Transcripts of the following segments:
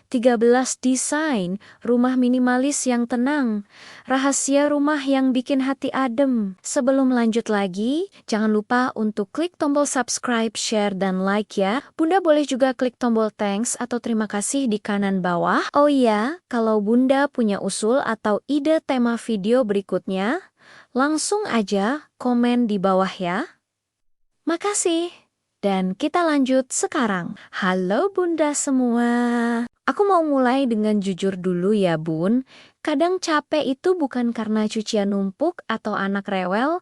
13 desain rumah minimalis yang tenang. Rahasia rumah yang bikin hati adem. Sebelum lanjut lagi, jangan lupa untuk klik tombol subscribe, share, dan like ya. Bunda boleh juga klik tombol thanks atau terima kasih di kanan bawah. Oh iya, kalau Bunda punya usul atau ide tema video berikutnya, langsung aja komen di bawah ya. Makasih. Dan kita lanjut sekarang. Halo Bunda semua. Aku mau mulai dengan jujur dulu ya Bun. Kadang capek itu bukan karena cucian numpuk atau anak rewel,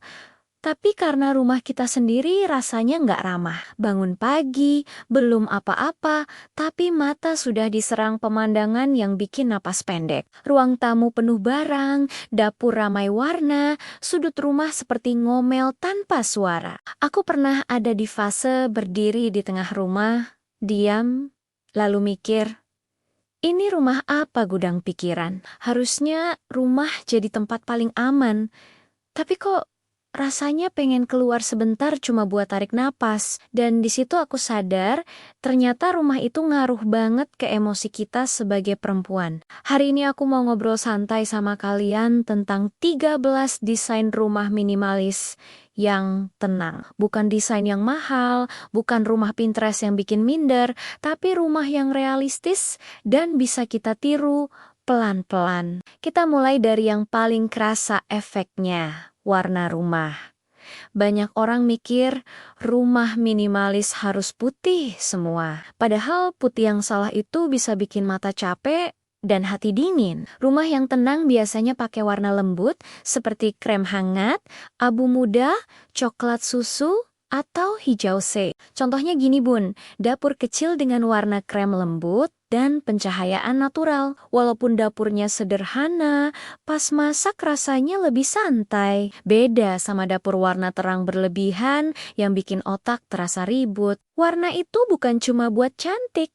tapi karena rumah kita sendiri rasanya nggak ramah. Bangun pagi, belum apa-apa, tapi mata sudah diserang pemandangan yang bikin napas pendek. Ruang tamu penuh barang, dapur ramai warna, sudut rumah seperti ngomel tanpa suara. Aku pernah ada di fase berdiri di tengah rumah, diam, lalu mikir, ini rumah apa gudang pikiran? Harusnya rumah jadi tempat paling aman. Tapi kok rasanya pengen keluar sebentar cuma buat tarik napas. Dan di situ aku sadar, ternyata rumah itu ngaruh banget ke emosi kita sebagai perempuan. Hari ini aku mau ngobrol santai sama kalian tentang 13 desain rumah minimalis yang tenang. Bukan desain yang mahal, bukan rumah Pinterest yang bikin minder, tapi rumah yang realistis dan bisa kita tiru pelan-pelan. Kita mulai dari yang paling kerasa efeknya. Warna rumah. Banyak orang mikir rumah minimalis harus putih semua. Padahal putih yang salah itu bisa bikin mata capek dan hati dingin. Rumah yang tenang biasanya pakai warna lembut seperti krem hangat, abu muda, coklat susu, atau hijau C. Contohnya gini Bun, dapur kecil dengan warna krem lembut dan pencahayaan natural. Walaupun dapurnya sederhana, pas masak rasanya lebih santai. Beda sama dapur warna terang berlebihan yang bikin otak terasa ribut. Warna itu bukan cuma buat cantik,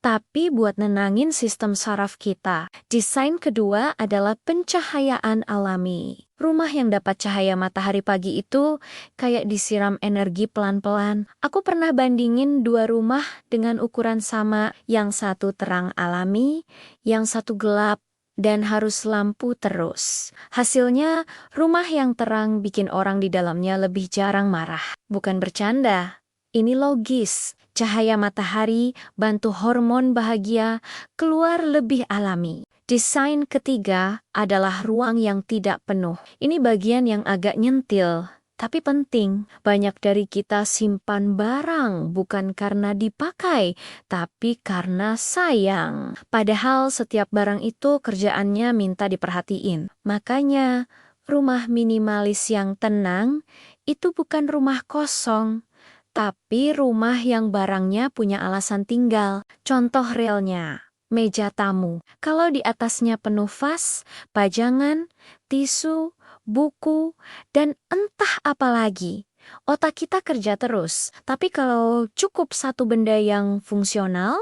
tapi buat nenangin sistem saraf kita. Desain kedua adalah pencahayaan alami. Rumah yang dapat cahaya matahari pagi itu kayak disiram energi pelan-pelan. Aku pernah bandingin dua rumah dengan ukuran sama, yang satu terang alami, yang satu gelap, dan harus lampu terus. Hasilnya, rumah yang terang bikin orang di dalamnya lebih jarang marah. Bukan bercanda, ini logis. Cahaya matahari bantu hormon bahagia keluar lebih alami. Desain ketiga adalah ruang yang tidak penuh. Ini bagian yang agak nyentil, tapi penting. Banyak dari kita simpan barang bukan karena dipakai, tapi karena sayang. Padahal setiap barang itu kerjaannya minta diperhatiin. Makanya, rumah minimalis yang tenang itu bukan rumah kosong, tapi rumah yang barangnya punya alasan tinggal. Contoh realnya, meja tamu. Kalau di atasnya penuh vas, pajangan, tisu, buku, dan entah apa lagi, otak kita kerja terus. Tapi kalau cukup satu benda yang fungsional,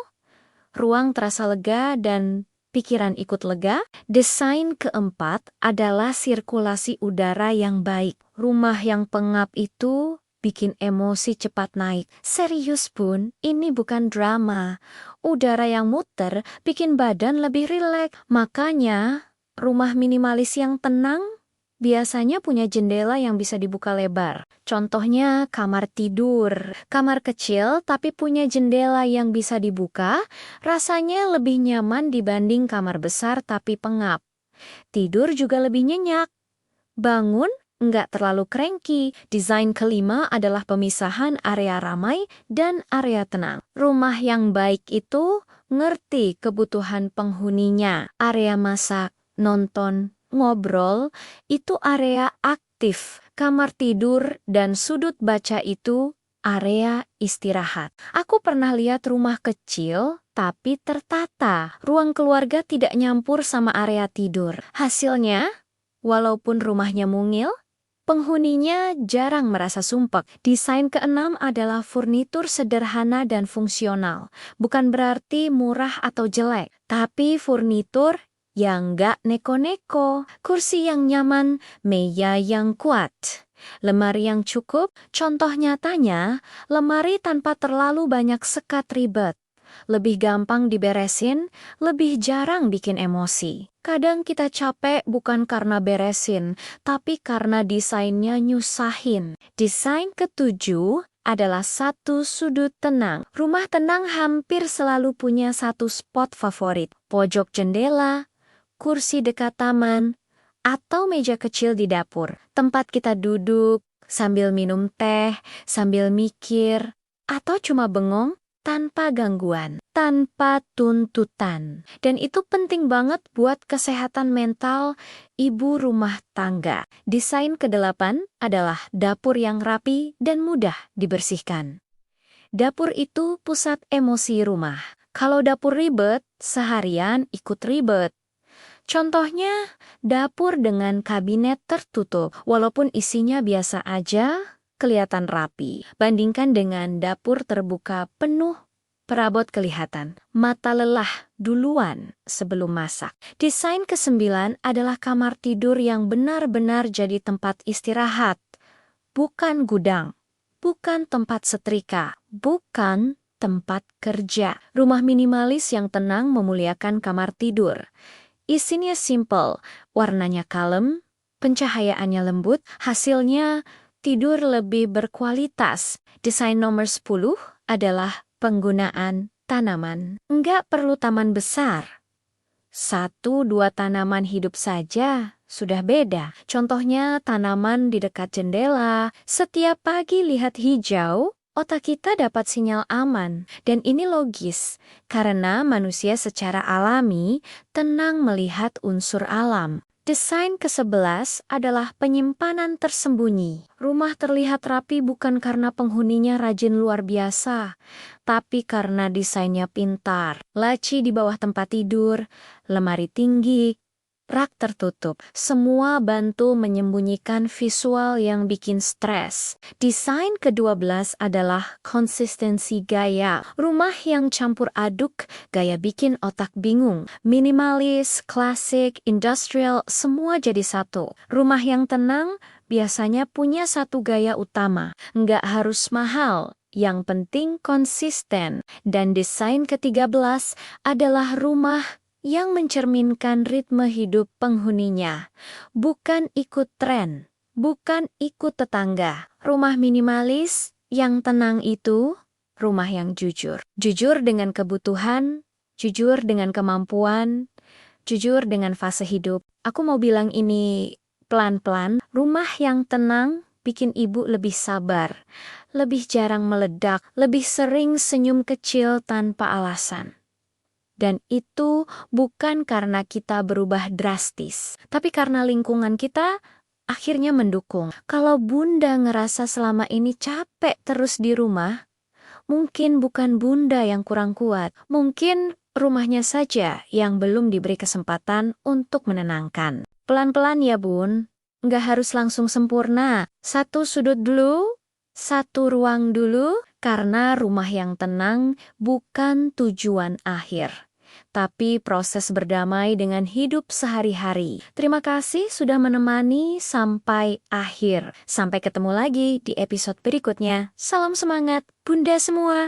ruang terasa lega dan pikiran ikut lega. Desain keempat adalah sirkulasi udara yang baik. Rumah yang pengap itu bikin emosi cepat naik. Serius Bun, ini bukan drama. Udara yang muter bikin badan lebih rileks. Makanya, rumah minimalis yang tenang biasanya punya jendela yang bisa dibuka lebar. Contohnya kamar tidur. Kamar kecil tapi punya jendela yang bisa dibuka, rasanya lebih nyaman dibanding kamar besar tapi pengap. Tidur juga lebih nyenyak. Bangun nggak terlalu cranky. Desain kelima adalah pemisahan area ramai dan area tenang. Rumah yang baik itu ngerti kebutuhan penghuninya. Area masak, nonton, ngobrol, itu area aktif. Kamar tidur dan sudut baca itu area istirahat. Aku pernah lihat rumah kecil tapi tertata. Ruang keluarga tidak nyampur sama area tidur. Hasilnya, walaupun rumahnya mungil, penghuninya jarang merasa sumpek. Desain keenam adalah furnitur sederhana dan fungsional. Bukan berarti murah atau jelek, tapi furnitur yang nggak neko-neko. Kursi yang nyaman, meja yang kuat, lemari yang cukup. Contoh nyatanya, lemari tanpa terlalu banyak sekat ribet. lebih gampang diberesin, lebih jarang bikin emosi. Kadang kita capek bukan karena beresin, tapi karena desainnya nyusahin. Desain ketujuh adalah satu sudut tenang. Rumah tenang hampir selalu punya satu spot favorit. Pojok jendela, kursi dekat taman, atau meja kecil di dapur. Tempat kita duduk, sambil minum teh, sambil mikir, atau cuma bengong tanpa gangguan, tanpa tuntutan. Dan itu penting banget buat kesehatan mental ibu rumah tangga. Desain kedelapan adalah dapur yang rapi dan mudah dibersihkan. Dapur itu pusat emosi rumah. Kalau dapur ribet, seharian ikut ribet. Contohnya, dapur dengan kabinet tertutup, walaupun isinya biasa aja, kelihatan rapi. Bandingkan dengan dapur terbuka penuh perabot kelihatan. Mata lelah duluan sebelum masak. Desain kesembilan adalah kamar tidur yang benar-benar jadi tempat istirahat. Bukan gudang, bukan tempat setrika, bukan tempat kerja. Rumah minimalis yang tenang memuliakan kamar tidur. Isinya simple, warnanya kalem, pencahayaannya lembut, hasilnya tidur lebih berkualitas. Desain nomor 10 adalah penggunaan tanaman. Enggak perlu taman besar. 1-2 tanaman hidup saja sudah beda. Contohnya tanaman di dekat jendela. Setiap pagi lihat hijau, otak kita dapat sinyal aman, dan ini logis, karena manusia secara alami tenang melihat unsur alam. Desain ke-11 adalah penyimpanan tersembunyi. Rumah terlihat rapi bukan karena penghuninya rajin luar biasa, tapi karena desainnya pintar. Laci di bawah tempat tidur, lemari tinggi, rak tertutup, semua bantu menyembunyikan visual yang bikin stres. Desain ke-12 adalah konsistensi gaya. Rumah yang campur aduk, gaya bikin otak bingung. Minimalis, klasik, industrial, semua jadi satu. Rumah yang tenang biasanya punya satu gaya utama. Nggak harus mahal, yang penting konsisten. Dan desain ke-13 adalah rumah yang mencerminkan ritme hidup penghuninya, bukan ikut tren, bukan ikut tetangga. Rumah minimalis yang tenang itu rumah yang jujur. Jujur dengan kebutuhan, jujur dengan kemampuan, jujur dengan fase hidup. Aku mau bilang ini pelan-pelan. Rumah yang tenang bikin ibu lebih sabar, lebih jarang meledak, lebih sering senyum kecil tanpa alasan. Dan itu bukan karena kita berubah drastis, tapi karena lingkungan kita akhirnya mendukung. Kalau Bunda ngerasa selama ini capek terus di rumah, mungkin bukan Bunda yang kurang kuat. Mungkin rumahnya saja yang belum diberi kesempatan untuk menenangkan. Pelan-pelan ya Bun, nggak harus langsung sempurna. Satu sudut dulu, satu ruang dulu, karena rumah yang tenang bukan tujuan akhir, tapi proses berdamai dengan hidup sehari-hari. Terima kasih sudah menemani sampai akhir. Sampai ketemu lagi di episode berikutnya. Salam semangat, Bunda semua!